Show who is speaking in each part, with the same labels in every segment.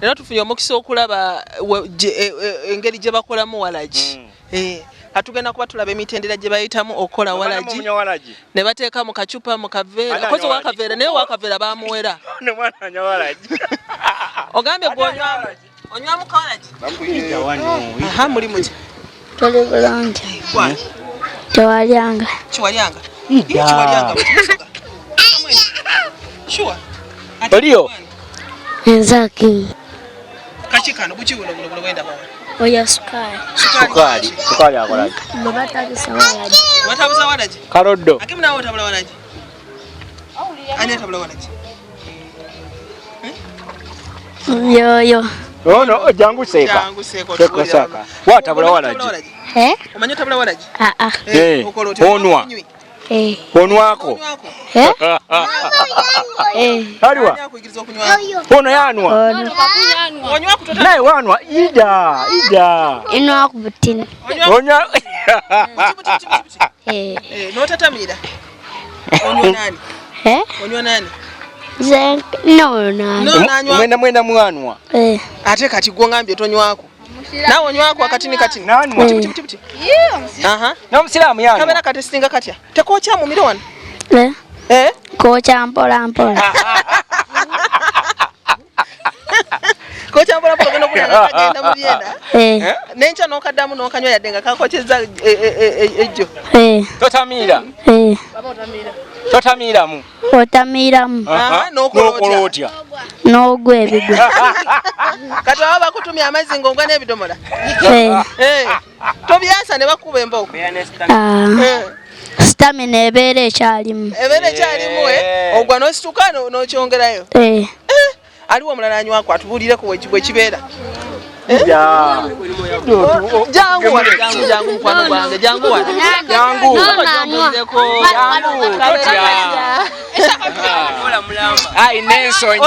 Speaker 1: Lero tufunye omukisa okulaba engeri gye bakolamu Waragi. Atugenda kuba tulaba emitendera gye bayitamu okola Waragi. Ne bateeka mu kacupa mu kaveera. Kozo wakaveera naye wakaveera baamuwera.
Speaker 2: Ne mwana anya Waragi.
Speaker 1: Ogambye gw'onywa onywa mu Waragi.
Speaker 2: Bamuyita wano.
Speaker 1: Aha muri muti.
Speaker 3: Tole bulungi.
Speaker 1: Kwani?
Speaker 3: Tewalyanga.
Speaker 1: Chiwalyanga. Chiwalyanga. Sure.
Speaker 2: Oliyo.
Speaker 3: Enzaki.
Speaker 1: Kachikano buchiwulo bulo wenda bawa.
Speaker 3: Oya sukari.
Speaker 2: Sukari akola.
Speaker 3: Baba tabisa Waragi.
Speaker 1: Watabuza Waragi.
Speaker 2: Karoddo.
Speaker 1: Akimna watabula Waragi. Ani atabula Waragi.
Speaker 3: Yo.
Speaker 2: No, jangu seka.
Speaker 1: Jangu seka.
Speaker 2: Seka saka. Watabula Waragi.
Speaker 1: Omanyo tabula Waragi?
Speaker 2: Onwa. Onwako. Haliwa. Ono yanwa.
Speaker 1: Onywako tota.
Speaker 2: Naye wanwa ida.
Speaker 3: Inwa kubutini.
Speaker 2: Onya.
Speaker 1: Notatamira. Onywa nani? Onywa nani?
Speaker 3: No.
Speaker 2: Mwenda mwanwa.
Speaker 1: Ate kati gwo ngambye tonywako. Nawe onywako akatini katini. Buti. Aha.
Speaker 2: Na Musiramu yanwa.
Speaker 1: Kamera kati singa katya. Tekokya mu mirwana.
Speaker 3: Kocha mpola.
Speaker 1: Kocha mpola genda kagenda mu byenda. Nencha nokaddamu nokanywa yadde nga kakocheza ejjo.
Speaker 2: Totamira.
Speaker 1: Baba otamira.
Speaker 2: Totamiramu.
Speaker 3: Otamiramu.
Speaker 1: Aha, nokolotya.
Speaker 3: Nogwe ebigwe.
Speaker 1: Kati baba bakutumya amazzi ngongwa n'ebidomola. Tobyasa ne bakuba emboko.
Speaker 3: Stamina ebeera ekyalimu.
Speaker 1: Ogwa n'osituka n'okyongerayo. Aliwo omulala anywako atubulireko bwe kibeera. Jangu mukwano gwange, jangu wano.
Speaker 2: Ai Nelson.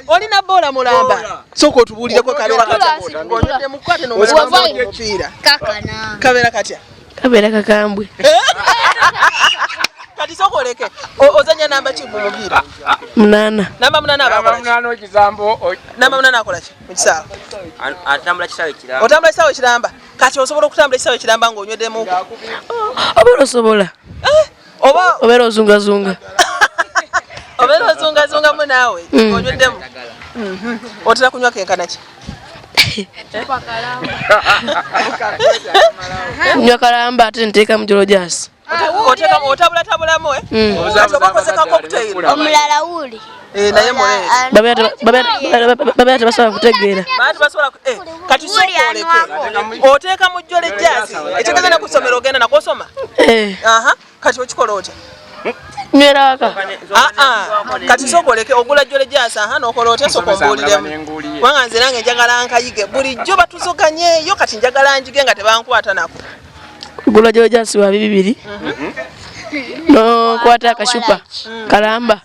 Speaker 1: Olina bola mulamba. Soko otubulireko kabeera katya. Ng'onyodde mukwate n'omupiira. Kabeera katya.
Speaker 3: Kabeera kakambwe.
Speaker 1: Kati soko oleke. Ozanya namba ki mu mupiira?
Speaker 3: 8.
Speaker 1: Namba 8 abakola.
Speaker 2: Namba 8 okizambo.
Speaker 1: Namba 8 akola ki? Mu kisaawe.
Speaker 2: Atambula kisaawe kiramba.
Speaker 1: Otambula kisaawe kiramba. Kati osobola okutambula kisaawe kiramba ng'onywedde mu.
Speaker 3: Obeera osobola. Obeera ozungazunga.
Speaker 1: Obeera ozungazungamu naawe ng'onyweddemu. Otera kunywa kenkana ki?
Speaker 3: Nywa kalamba ate nteeka mu jolo jasi.
Speaker 1: Otabulatabulamu kati obakozeka cocktail.
Speaker 3: Omulala wuli.
Speaker 1: Naye mulezi.
Speaker 3: Baba tebasobola kutegeera.
Speaker 1: Kati sokoleke. Oteeka mu jjole jasi. Ekigenda ne kusomera ogenda nakosoma. Kati okikola otya?
Speaker 3: Nywera waka.
Speaker 1: Kati sokoleke ogula jjole jasi n'okola otya soko mbuuliremu. Kubanga nze nange njagala nkayige. Bulijjo batuzoganye yo kati njagala njige nga tebankwata nako.
Speaker 3: Gula jolo jasi wa 2. No kwata akashupa kalamba.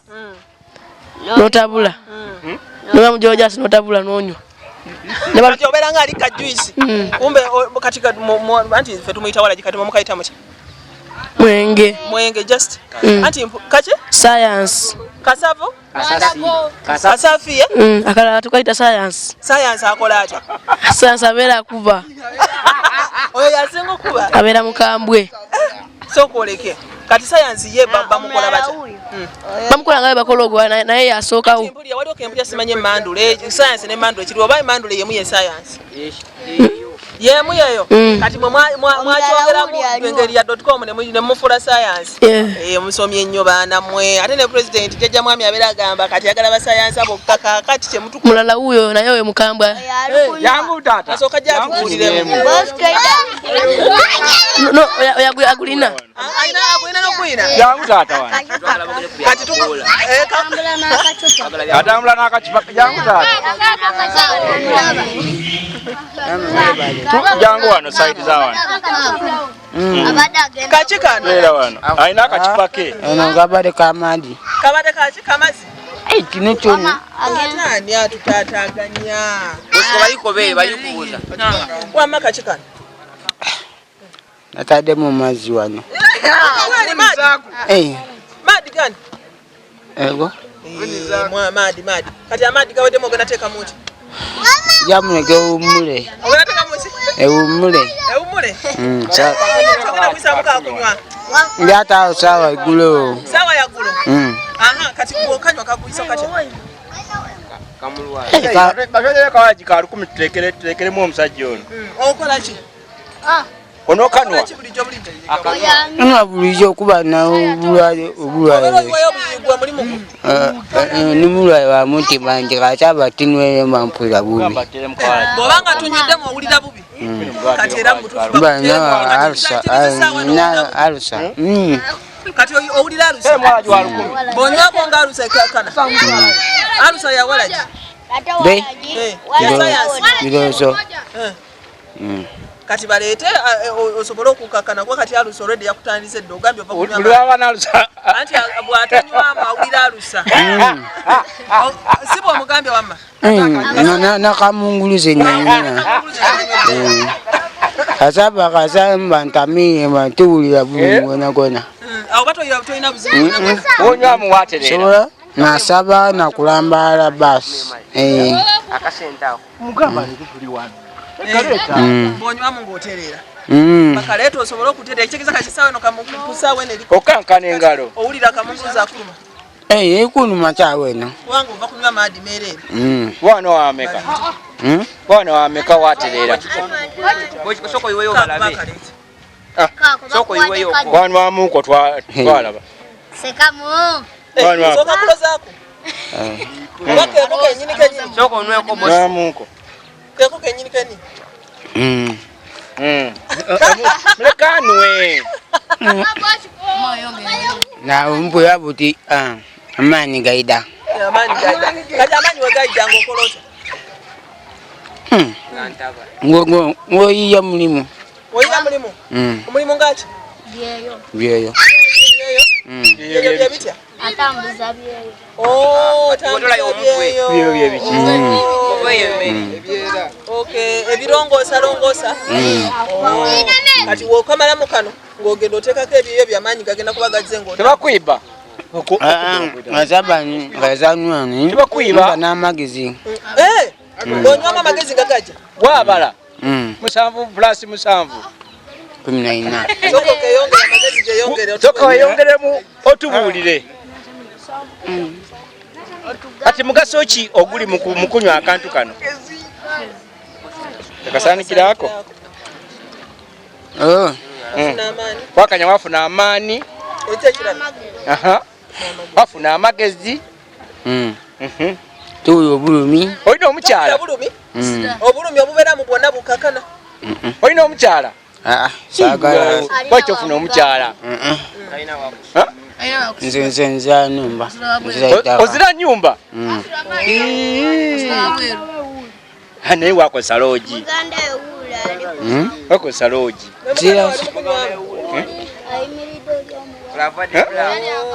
Speaker 3: Notabula. Noba mu jolo jasi notabula nonywa.
Speaker 1: Kati obeera nga ali ka juice. Kumbe katika anti ffe tumuyita Waragi kati mukayita muki? Mwenge just. Anti kache?
Speaker 3: Science.
Speaker 1: Kasavu? Kasafi.
Speaker 3: Akala tukayita science.
Speaker 1: Science akola atya?
Speaker 3: Science abeera kuba.
Speaker 1: Oyo yasinga kuba.
Speaker 3: Abeera mukambwe.
Speaker 1: Sokoleke. Kati science ye bamukola batya?
Speaker 3: Bamukola ngabe bakola ogwa naye yasookawo.
Speaker 1: Empulya waliwo kempulya simanye mandule. Science ne mandule kiri oba mandule yemu ye science. Yemu yeyo. Kati mwakyogeramu engeri ya .com ne mufula science. Musomye ennyo baana mmwe. Ate ne president jjajja mwami abeera agamba kati yagala ba science abo kaka kati kye mutuku.
Speaker 3: Mulala wuyo naye we mukambwa.
Speaker 2: Yangu tata.
Speaker 1: Asooka jja atubuliremu.
Speaker 3: No, agulina.
Speaker 1: Agulina n'ogwina.
Speaker 2: Yangu tata wana.
Speaker 1: Kati tukula.
Speaker 2: Atambula n'akacupa yangu tata. Jangu wano side za wano.
Speaker 1: Kachikano.
Speaker 2: Era wano. Aina akacupa ke.
Speaker 4: Ono kabade kamandi.
Speaker 1: Kabade kamazi.
Speaker 4: Kino kyonna.
Speaker 1: Atani atutataganya.
Speaker 2: Bosco bayikobere bayikubuza.
Speaker 1: Wamma kachikano.
Speaker 4: Natade mu mazi wano.
Speaker 1: Wali madi.
Speaker 4: Madi
Speaker 1: gani?
Speaker 4: Ego.
Speaker 1: Madi. Kati amadi gawede mo gonna take a muti.
Speaker 4: Jamune ke umule.
Speaker 1: Ogonna take a muti.
Speaker 4: Umule. Njata sawa gulo.
Speaker 1: Sawa ya gulo. Aha, kati kuokanywa kakuisa kati.
Speaker 2: Kamulwa. Baje kawaji karu kumitekere mu omusajja ono.
Speaker 1: Okola ki?
Speaker 2: Ono kanwa.
Speaker 4: Ana bulijo kuba na obulwale. Ni mulwale wa mutima nje kachaba tinwele mampula bubi.
Speaker 1: Bobanga tunyidde mu owulira bubi. Kati era mutufu.
Speaker 4: Bana alsa.
Speaker 1: Kati owulira alusa. Bonywa ko ngalusa kakana. Alusa ya Waragi.
Speaker 4: Be. Bilozo.
Speaker 1: Kati balete osobola okukakana kwa kati alusa already yakutandise ddo ogambye ova kunywa.
Speaker 2: Bulwa alusa.
Speaker 1: Anti bwatanywa amawulira alusa. Sibo omugambye wamma.
Speaker 4: Na kamunguluze nyanya. Asaba kasamba ntamie matulira bulingona kona.
Speaker 1: Awo bato toyina buzibu.
Speaker 2: Onywa mu waterera.
Speaker 4: Sobola nasaba na kulambala basi.
Speaker 2: Akasentawo.
Speaker 5: Mugamba tuli wano.
Speaker 1: Bonywa mu ngoterera. Bakaleto osobola okuterera ekikiza kakisawe no kamukusawe ne liko.
Speaker 2: Okankana engalo.
Speaker 1: Owulira kamunguza akuluma.
Speaker 4: Ekuluma kyawe no.
Speaker 1: Wangu ova kunywa maadi merere.
Speaker 2: Wano wameka. Wano wameka waterera.
Speaker 1: Soko iweyo balabe.
Speaker 2: Soko iweyo. Wano wamuko twalaba.
Speaker 6: Sekamu.
Speaker 2: Wano
Speaker 1: soka kulozaako. Bakeko kenyini kenyini.
Speaker 2: Soko onweko bosi. Wamuko.
Speaker 1: Keko kenyini kenyini.
Speaker 2: Mlekanwe.
Speaker 4: Na umbu ya buti amani gaida.
Speaker 1: Amani gaida. Kaja amani wagaida ngokolota.
Speaker 4: Ngo iya mulimu.
Speaker 1: Oyiya mulimu. Mulimu ngaki?
Speaker 4: Byeyo.
Speaker 1: Byeyo bitya?
Speaker 6: Atambuza byeyo.
Speaker 1: Tambuza byeyo.
Speaker 2: Byeyo bichi.
Speaker 1: Okay, ebirongosa. Kati wokamala mukano ngogendo tekako ebiyo byamanyi gagenda kubagaze ngo.
Speaker 2: Tebakwiba.
Speaker 4: Azabani bazanwani.
Speaker 2: Tebakwiba
Speaker 4: na magazine.
Speaker 1: Bonywa amagezi gagaja.
Speaker 2: Wabala. Musanvu plus musanvu.
Speaker 4: 14.
Speaker 1: Soko keyongera amagezi geyongere.
Speaker 2: Soko yongeremu otubulire. Ati mugaso ki oguli mukunywa akantu kano? Takasanikirako. Wakanya wafuna amani. Wafuna amagezi.
Speaker 4: Tuyo bulumi.
Speaker 2: Oyina omukyala.
Speaker 1: Obulumi obubera mu bwonna bukakana.
Speaker 2: Oyina omukyala.
Speaker 4: Sagala.
Speaker 2: Wacho funa omukyala.
Speaker 4: Nzenza nyumba.
Speaker 2: Ozira nyumba. Hane wako saloji. Wako saloji.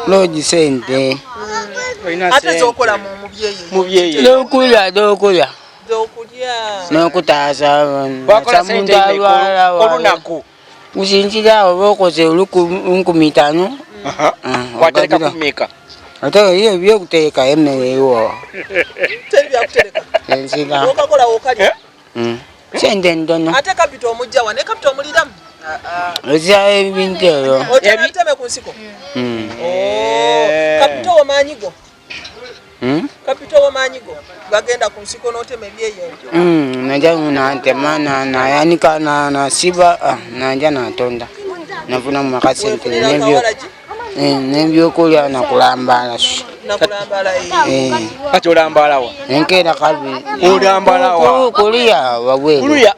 Speaker 4: Loji sente.
Speaker 1: Ate zokola mu mubyeyi.
Speaker 4: Dokulya.
Speaker 1: Zokulya.
Speaker 4: Nokutaza
Speaker 2: wakola sente olunaku.
Speaker 4: Usinjira obokoze olukumitano.
Speaker 2: Watereka kumeka.
Speaker 4: Ate iyo byo kuteeka emerewo.
Speaker 1: Teri bya kutereka.
Speaker 4: Ensila.
Speaker 1: Okakola okalya.
Speaker 4: Sente ndono.
Speaker 1: Ate kapito omujja wa ne kapito omuliramu.
Speaker 4: Ozya ebintero.
Speaker 1: Oteme ku nsiko. Kapito omanyigo. Kapito omanyigo. Bagenda ku nsiko n'otema ebyeyo.
Speaker 4: Naja natemana na yanika na siba naja natonda. Nafuna makasente nebyo. Nebyo kulya na kulambala.
Speaker 2: Kati olambala wa.
Speaker 4: Enkera kabi.
Speaker 2: Olambala wa.
Speaker 4: Kulia wabweru.
Speaker 2: Kulia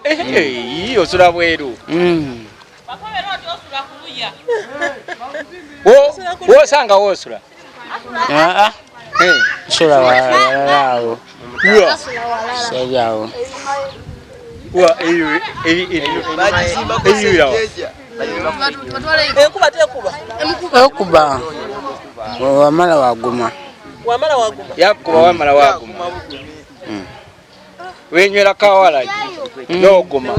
Speaker 2: osula bweru. Wosanga wosula.
Speaker 4: Sula walawo. Sejawo.
Speaker 2: Wa
Speaker 4: Okuba. Wamala waguma.
Speaker 2: Yakuba wamala waguma. Wenywera kawala. N'oguma.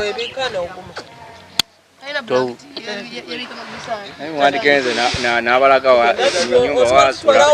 Speaker 2: Mwandike nze n'abalaga wa nyumba wasula.